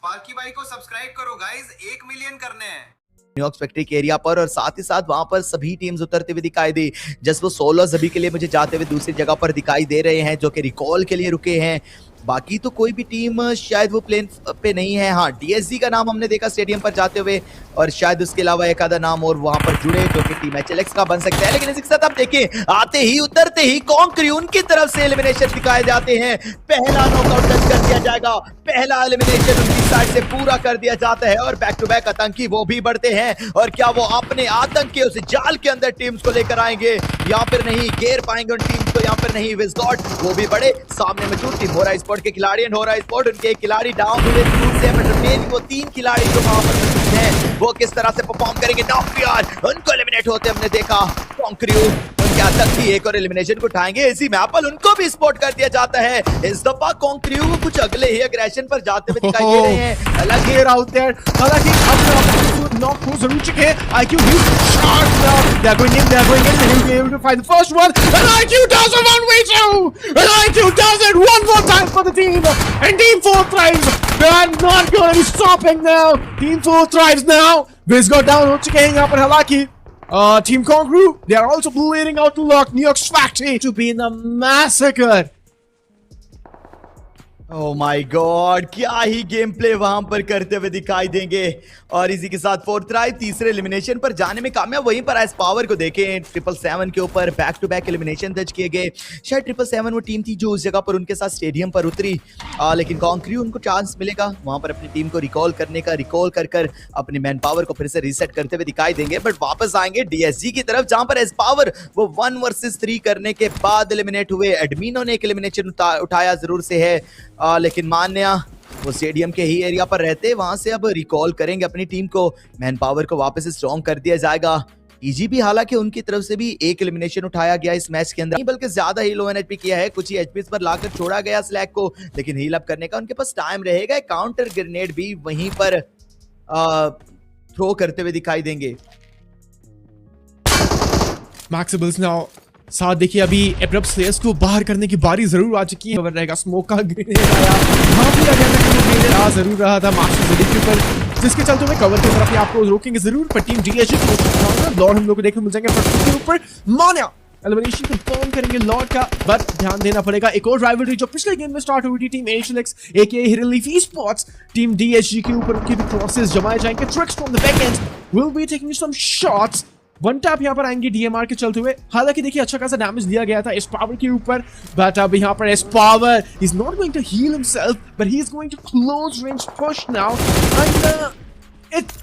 Sparky भाई को subscribe करो गाइस, 1 मिलियन करने हैं न्यूयॉर्क फैक्ट्री के एरिया पर। और साथ ही साथ वहां पर सभी टीम्स उतरते हुए दिखाई दी। जस्ट वो सोलो सभी के लिए मुझे जाते हुए दूसरी जगह पर दिखाई दे रहे हैं, जो कि रिकॉल के लिए रुके हैं। बाकी तो कोई भी टीम शायद वो प्लेन पे नहीं है। हाँ, डीएसजी का नाम हमने देखा स्टेडियम पर जाते हुए, और शायद उसके अलावा एक आधा नाम और वहां पर जुड़े, जो कि टीम एचएलएक्स का बन सकता है। लेकिन इसी के साथ आप देखें, आते ही उतरते ही कॉन्क्री उनकी तरफ से एलिमिनेशन दिखाए जाते हैं। पहला नॉकआउट टच कर दिया जाएगा, पहला एलिमिनेशन उनकी साइड से पूरा कर दिया जाता है। और बैक टू बैक आतंकी वो भी बढ़ते हैं, और क्या वो अपने आतंक के उस जाल के अंदर टीम्स को लेकर आएंगे या फिर नहीं, घेर पाएंगे उन टीम्स को या फिर नहीं। विस्कॉट वो भी बड़े सामने मौजूद टीम होरा स्पोर्ट के खिलाड़ी, एंड होरा स्पोर्ट उनके एक खिलाड़ी डाउन हुए दूर से, बट मेन वो 3 खिलाड़ी जो वहां पर मौजूद हैं वो किस तरह से परफॉर्म करेंगे। नॉकयार उनको एलिमिनेट होते हमने देखा। कॉन्क्रीव उनके आतंकी एक और एलिमिनेशन को उठाएंगे। इसी मैपल उनको भी स्पॉट कर दिया जाता है। इस दफा कॉन्क्रीव कुछ अगले ही एग्रेशन पर जाते हुए दिखाई दे रहे हैं। अलग ही आउट देयर, हालांकि अपने नॉक हो जरूर चुके हैं। IQ he's sharp now. They're going in, and he'll be able to find the first one. And IQ does it one way too. And IQ does it one more time for the team. And Team 4 thrives. They're not going to be stopping now. Team 4 thrives now. Wiz got down हो चुके हैं यहाँ पर, हालांकि Team Kongru, they are also bleeding out to lock New York's factory to be in a massacre. Oh my God, क्या ही game play वहां पर करते हुए दिखाई देंगे। और इसी के साथ 4th थ्राइव तीसरे एलिमिनेशन पर जाने में कामयाब। वहीं पर एस पावर को देखें, 777 के ऊपर बैक टू बैक एलिमिनेशन दर्ज किए गए। शायद 777 वो टीम थी जो उस जगह पर उनके साथ स्टेडियम पर उतरी, लेकिन कॉन्क्री उनको चांस मिलेगा वहां पर अपनी टीम को रिकॉल करने का। रिकॉल कर अपनी मैन पावर को फिर से रीसेट करते हुए दिखाई देंगे, बट वापस आएंगे डीएसजी की तरफ, जहां पर एस पावर वो 1 वर्सेस 3 करने के बाद एलिमिनेट हुए। एडमिनो ने एक एलिमिनेशन उठाया जरूर से है, लेकिन मान्या वो स्टेडियम के ही एरिया पर रहते वहां से अब रिकॉल करेंगे अपनी टीम को। मैन पावर को वापस स्ट्रॉन्ग कर दिया जाएगा। ईजीबी हालांकि उनकी तरफ से भी एक एलिमिनेशन उठाया गया इस मैच के अंदर, नहीं बल्कि ज्यादा ही लो एनएचपी किया है। कुछ ही एचपी पर लाकर छोड़ा गया स्लैग को, लेकिन हील अप करने का उनके पास टाइम रहेगा। काउंटर ग्रेनेड भी वहीं पर थ्रो करते हुए दिखाई देंगे। Maxibles now साथ देखिए, अभी एब्रप्ट स्लेयर्स को बाहर करने की बारी जरूर आ चुकी है। रहेगा स्मोक का ग्रेनेड आया, वहां भी ग्रेनेड आ जरूर रहा था मास्टर जडी के ऊपर, जिसके चलते हुए कवर की तरफ ही आपको रोकेंगे जरूर। पर टीम डीएसजी को लॉर्ड हम लोग को देखने मिल जाएंगे के ऊपर। मान्या एलिमिनेशन कंफर्म करेंगे लॉर्ड का, बट ध्यान देना पड़ेगा एक और राइवलरी जो पिछले गेम में स्टार्ट हुई थी। Team HLX aka Hidden Leaf esports team DSG के ऊपर उनके भी क्रॉसेस जमाए जाएंगे। Trix from the back end will be taking some shots. 1 tap यहाँ पर आएंगे डीएमआर के चलते हुए। हालांकि देखिए अच्छा खासा डैमेज दिया गया था एस पावर के ऊपर, बट अब यहाँ पर S power is not going to heal himself, but he is going to close range push now, and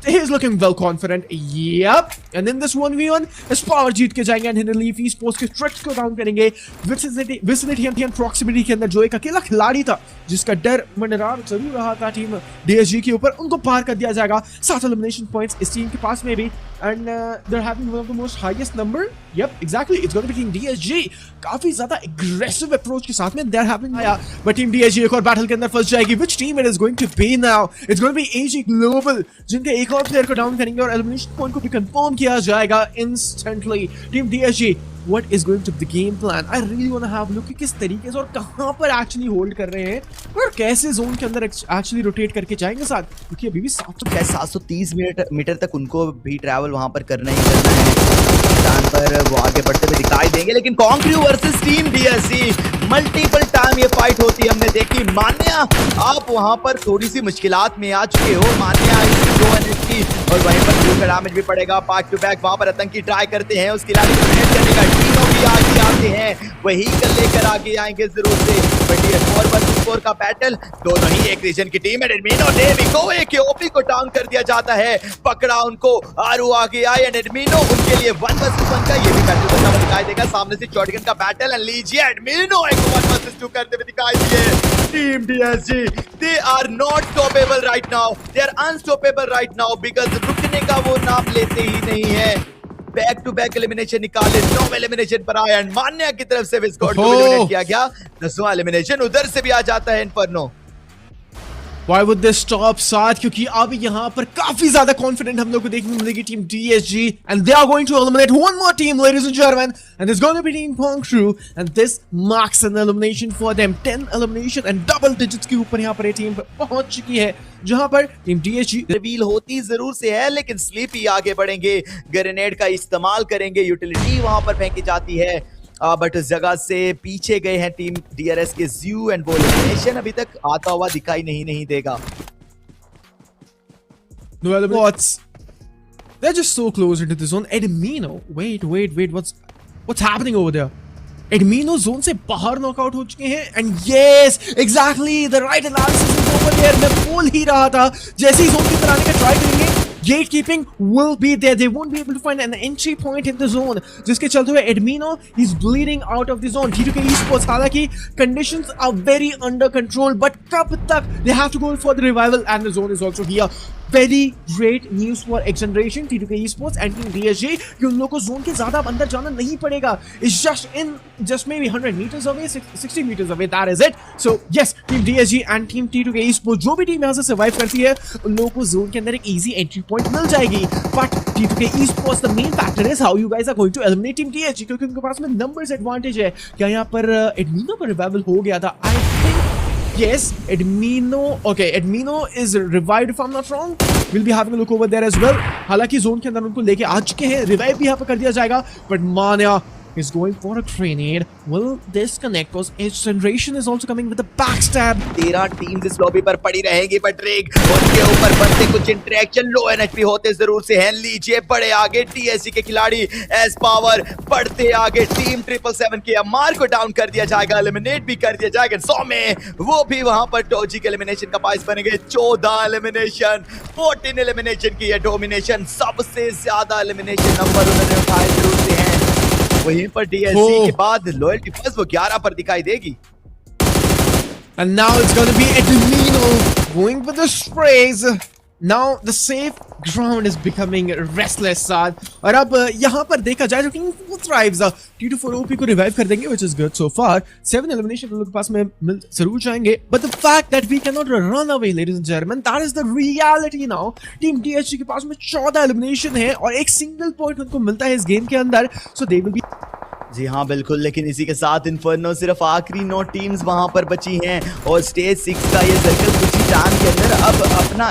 he is looking well confident. Yep. And in this 1v1 S Power जीत के जाएंगे and Leaf esports के Trix को down करेंगे। Vicinity and proximity के अंदर जो एक अकेला खिलाड़ी था जिसका डर मंडरा जरूर रहा था टीम डीएसजी के ऊपर, उनको पार कर दिया जाएगा। 7 एलिमिनेशन पॉइंट्स इस टीम के पास में भी, and they are having one of the most highest number. Yup exactly, it's going to be team DSG. काफी ज्यादा एग्रेसिव अप्रोच के साथ में दे आर हैविंग आया, बट टीम डीएसजी एक और बैटल के अंदर फंस जाएगी। Which team it is going to be now? It's going to be AG Global, जिनके एक और प्लेयर को डाउन करेंगे और एलिमिनेशन पॉइंट को भी कंफर्म किया जाएगा instantly. Team DSG, what is going to be the game plan? I really want to have a look कि किस तरीके से और कहां पर एक्चुअली होल्ड कर रहे हैं और कैसे जोन के अंदर एक्चुअली रोटेट करके जाएंगे साथ, क्योंकि अभी भी 730 मीटर तक उनको भी ट्रैवल वहां पर करना ही करना है। मैदान पर वो आगे बढ़ते हुए दिखाई देंगे, लेकिन कॉन्क्री versus team DSG multiple time ये फाइट होती हमने देखी। मान्या आप वहां पर थोड़ी सी मुश्किलात में आ चुके हो। मान्या और वहीं पर ब्लू का डैमेज भी पड़ेगा। बैक टू बैक वहां पर आतंकी ट्राई करते हैं उस खिलाड़ी को फिनिश करने का। टीनों भी आगे आते हैं, वही कर लेकर आगे आएंगे जरूर से। बट ये 4 वर्सेस 4 का बैटल, दोनों ही एक रीजन की टीम है। एडमिनो ने को एक ओपी को डाउन कर दिया जाता है, पकड़ा उनको। आरू आगे आए एंड एडमिनो उनके लिए 1 वर्सेस 1 का ये भी बैटल बनता हुआ दिखाई देगा। सामने से शॉटगन का बैटल, एंड लीजिए एडमिनो एक 1 वर्सेस 2 करते हुए दिखाई दिए। Team DSG, they are not stoppable right now, they are unstoppable right now, because रुकने का वो नाम लेते ही नहीं है। बैक टू बैक एलिमिनेशन निकाले, 9 एलिमिनेशन पर आया, एंड मान्या की तरफ से विस्कॉट को एलिमिनेट किया गया। 10वां एलिमिनेशन उधर से भी आ जाता है inferno. Why would they stop साथ? क्योंकि अब यहाँ पर काफी ज्यादा कॉन्फिडेंट हम लोग को देखने को मिलेगी team DSG, and they are going to eliminate one more team, ladies and gentlemen, and it's going to be Team Pong Crew, and this marks an elimination for them. 10 elimination and double digits के ऊपर यहाँ पर ये team पहुंच चुकी है, जहां पर टीम DSG रिवील होती जरूर से है, लेकिन स्लीपी आगे बढ़ेंगे, ग्रेनेड का इस्तेमाल करेंगे, यूटिलिटी वहां पर फेंकी जाती है, बट उस जगह से पीछे गए हैं टीम DRS के ज़्यू, एंड वो एलिमिनेशन अभी तक आता हुआ दिखाई नहीं देगा। No elements. They're just so close into the zone. Edmino, wait, what's happening over there? Edmino zone से बाहर नॉकआउट हो चुके हैं, and yes, exactly the right analysis is over there. मैं बोल ही रहा था, जैसे ही जोन के अंदर आने का ट्राई करेंगे, gatekeeping will be there. They won't be able to find an entry point in the zone. जिसके चलते हुए Edmino is bleeding out of the zone. T2K Esports, हालांकि conditions are very under control, but कब तक they have to go for the revival, and the zone is also here. Very great news for X Generation, T2K Esports and Team DSG कि उन लोगों को zone के ज्यादा अंदर जाना नहीं पड़ेगा. It's just maybe 100 meters away, 60 meters away. That is it. So yes, Team DSG and Team T2K Esports, जो भी टीम यहाँ से सर्वाइव करती है, उन लोगों को जोन के अंदर एक easy entry point मिल जाएगी. But T2K Esports, the main factor is how you guys are going to eliminate Team DSG, क्योंकि उनके पास में numbers advantage है. क्या यहाँ पर Edmino का revival हो गया था? I think yes, Edmino is revived if I'm not wrong. We'll be having a look over there as well. हालांकि जोन के अंदर उनको लेके आ चुके हैं, रिवाइव भी यहाँ पर कर दिया जाएगा, but Mania is going for a grenade. Will this connect? Because X Generation is also coming with a backstab. 13 teams इस लॉबी पर पड़ी रहेंगी, बट रेग उनके ऊपर बनते कुछ इंटरेक्शन लो एनएचपी होते जरूर से हैं। लीजिए बड़े आगे TSG के खिलाड़ी एस पावर बढ़ते आगे, टीम 777 के अमार को डाउन कर दिया जाएगा, एलिमिनेट भी कर दिया जाएगा। 100 में वो भी वहां पर टोजी के एलिमिनेशन का बाइस बनेंगे। 14 एलिमिनेशन, 14 एलिमिनेशन की ये डोमिनेशन, सबसे ज्यादा एलिमिनेशन नंबर उन्होंने उठाए जरूर से हैं। वहीं पर DSG के बाद लॉयल्टी फर्स्ट वो 11 पर दिखाई देगी। And now it's going to be Edmino going for the sprays. Now the safe ground is becoming restless, साथ। और अब यहाँ पर देखा जाए, जो King thrives, T24OP को revive कर देंगे, which is good so far. 7 elimination लोगों के पास में मिल जरूर जाएंगे, but the fact that we cannot run away, ladies and gentlemen, that is the reality now. Team DSG के पास में 14 elimination है और एक single point उनको मिलता है इस गेम के अंदर, so they will be जी हाँ बिल्कुल, लेकिन इसी के साथ इन्फर्नो सिर्फ आखिरी 9 टीम्स वहां पर बची हैं, और स्टेज 6 का ये सर्कल कुछ ही टाइम के अंदर अब अपना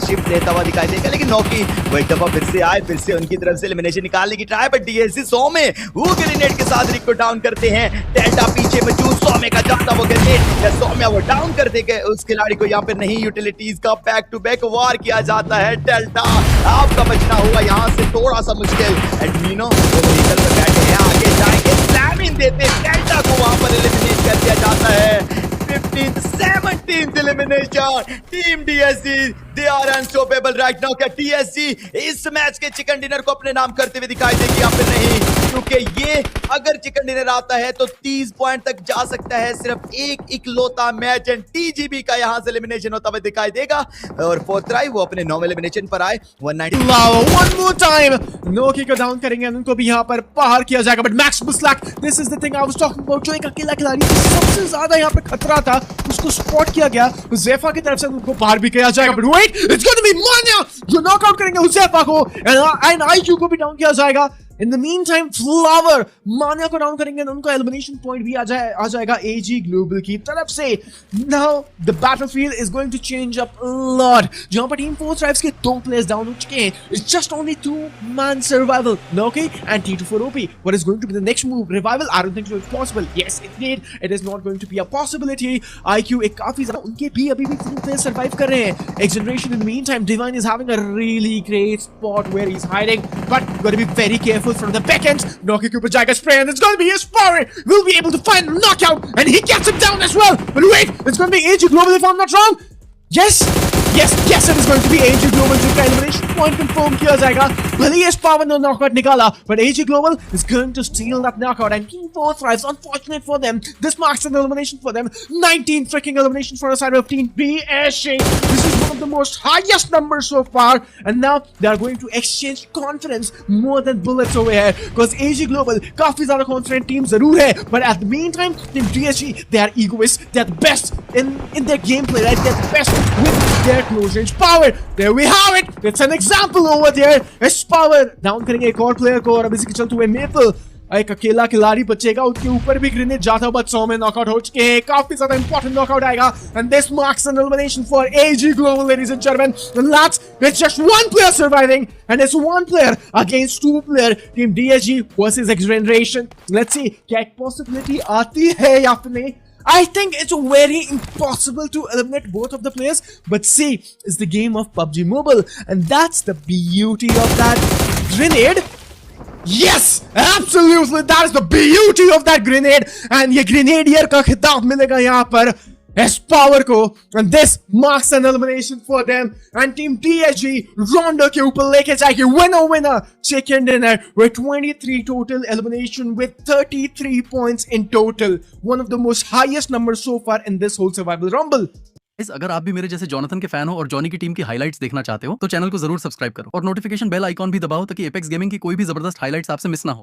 शिफ्ट लेता हुआ दिखाई देगा। लेकिन नौकी वो एक दफा फिर से आए, फिर से उनकी तरफ से एलिमिनेशन निकालने की ट्राई, बट DSG 100 में वो ग्रेनेड के साथ रिक को डाउन करते हैं। डेल्टा पीछे मौजूद 100 में का जाता वो ग्रेनेड 100 में वो डाउन कर देंगे उस खिलाड़ी को। यहाँ पर नहीं, यूटिलिटीज का बैक टू बैक वार किया जाता है। डेल्टा आपका बचना हुआ यहाँ से थोड़ा सा मुश्किल। एडमिनो वो व्हीकल पर बैठे हैं, आगे जाएंगे, स्लैमिंग देते डेल्टा को वहां पर एलिमिनेट कर दिया जाता है। 15th 17th elimination, Team DSG, they are unstoppable right now। क्या TSG इस मैच के चिकन डिनर को अपने नाम करते हुए दिखाई देगी या फिर नहीं? क्योंकि ये अगर चिकन डिनर आता है तो 30 पॉइंट तक जा सकता है, सिर्फ एक इकलौता मैच, एंड TGB का यहाँ से एलिमिनेशन होता हुआ दिखाई देगा। और 4th ट्राई वो अपने 9 एलिमिनेशन पर आए। 190 one more time, नोकी को डाउन करेंगे, उनको भी यहाँ पर बाहर किया जाएगा, बट मैक्स बुस्लैक, this is the thing I was talking about, जो एक अकेला खिलाड़ी सबसे ज्यादा यहाँ पर खतरा था, उसको स्पॉट किया गया, ज़ेफा की तरफ से उनको बाहर भी किया जाएगा, but wait, it's going to be Mania जो नॉकआउट करेंगे ज़ेफा को, एंड आईक्यू को भी डाउन किया जाएगा। In the meantime, Flower मानिया को डाउन करेंगे, उनको एलिमिनेशन पॉइंट भी आ जाएगा AG ग्लोबल की तरफ से। Now the battlefield is going to change up a lot। जहां पर टीम 4 ट्राइब्स के 2 प्लेयर्स डाउन हो चुके हैं, it's just only 2-man survival, Noki and T24OP। What is going to be the next move? Revival? I don't think so it's possible। Yes, indeed, it is not going to be a possibility। IQ एक काफी ज्यादा, उनके भी अभी भी 3 players survive कर रहे हैं। X Generation in the meantime, Divine is having a really great spot where he's hiding, but got to be very careful from the back end। Noki के ऊपर जाएगा spray, and it's going to be his power, will be able to find a knockout, and he gets him down as well। But wait, it's going to be AG Global if I'm not wrong। Yes, Yes, it is going to be AG Global जिनका elimination point confirm किया जाएगा. भले ही Power ने knockout निकाला, but AG Global is going to steal that knockout and Team 4 thrives. Unfortunate for them, this marks an elimination for them. 19 freaking elimination for the side of Team BSG. This is one of the most highest numbers so far, and now they are going to exchange confidence more than bullets over here. Because AG Global काफी ज़्यादा confident team जरूर है, but at the meantime, Team BSG they are egoists. They are the best in their gameplay, right? They're the best with their close range power. There we have it. It's an example over there. It's power. Down करेंगे एक और player को और अब इसी के चलते हुए Maple एक अकेला खिलाड़ी बचेगा, उसके ऊपर भी ग्रेनेड जाता हुआ 100 में नॉकआउट हो चुके हैं. काफी ज्यादा इंपॉर्टेंट नॉकआउट आएगा and this marks an elimination for AG Global, ladies and gentlemen. And lads, it's just one player surviving and it's one player against two player. Team DSG versus X Generation. Let's see क्या एक possibility आती है या फिर नहीं. I think it's very impossible to eliminate both of the players, but see, it's the game of PUBG Mobile, and that's the beauty of that grenade. Yes, absolutely, that is the beauty of that grenade, and ये grenadier का खिताब मिलेगा यहाँ पर S Power को, and this marks an elimination for them. And Team DSG Rondo के ऊपर लेके जाएगी winner chicken dinner with 23 total elimination with 33 points in total. One of the most highest numbers so far in this whole survival rumble. अगर आप भी मेरे जैसे Jonathan के फैन हो और जॉनी की टीम की हाइलाइट्स देखना चाहते हो तो चैनल को जरूर सब्सक्राइब करो और नोटिफिकेशन बेल आइकॉन भी दबाओ ताकि एपेक्स गेमिंग की कोई भी जबरदस्त हाइलाइट्स आपसे मिस ना हो.